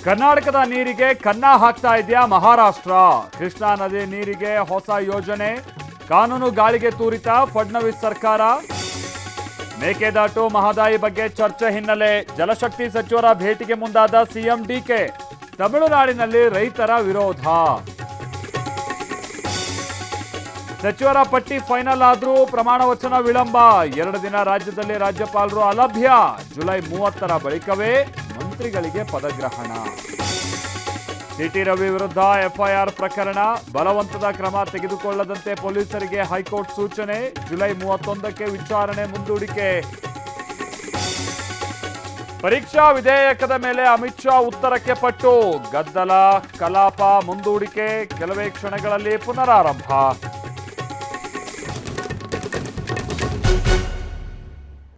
ಕರ್ನಾಟಕದ ನೀರಿಗೆ ಕನ್ನ ಹಾಕ್ತಾ ಇದೆಯಾ ಮಹಾರಾಷ್ಟ್ರ? ಕೃಷ್ಣಾ ನದಿ ನೀರಿಗೆ ಹೊಸ ಯೋಜನೆ, ಕಾನೂನು ಗಾಳಿಗೆ ತೂರಿತ ಫಡ್ನವೀಸ್ ಸರ್ಕಾರ. ಮೇಕೆದಾಟು ಮಹದಾಯಿ ಬಗ್ಗೆ ಚರ್ಚೆ ಹಿನ್ನೆಲೆ ಜಲಶಕ್ತಿ ಸಚಿವರ ಭೇಟಿಗೆ ಮುಂದಾದ ಸಿಎಂ ಡಿಕೆ. ತಮಿಳುನಾಡಿನಲ್ಲಿ ರೈತರ ವಿರೋಧ. ಸಚಿವರ ಪಟ್ಟಿ ಫೈನಲ್ ಆದ್ರೂ ಪ್ರಮಾಣ ವಚನ ವಿಳಂಬ. 2 ದಿನ ರಾಜ್ಯದಲ್ಲಿ ರಾಜ್ಯಪಾಲರು ಅಲಭ್ಯ. ಜುಲೈ 30ರ ಬಳಿಕವೇ ಮಂತ್ರಿಗಳಿಗೆ ಪದಗ್ರಹಣ. ಸಿಟಿ ರವಿ ವಿರುದ್ಧ ಎಫ್ಐಆರ್ ಪ್ರಕರಣ, ಬಲವಂತದ ಕ್ರಮ ತೆಗೆದುಕೊಳ್ಳದಂತೆ ಪೊಲೀಸರಿಗೆ ಹೈಕೋರ್ಟ್ ಸೂಚನೆ. ಜುಲೈ 31ಕ್ಕೆ ವಿಚಾರಣೆ ಮುಂದೂಡಿಕೆ. ಪರೀಕ್ಷಾ ವಿಧೇಯಕದ ಮೇಲೆ ಅಮಿತ್ ಶಾ ಉತ್ತರಕ್ಕೆ ಪಟ್ಟು. ಗದ್ದಲ, ಕಲಾಪ ಮುಂದೂಡಿಕೆ, ಕೆಲವೇ ಕ್ಷಣಗಳಲ್ಲಿ ಪುನರಾರಂಭ.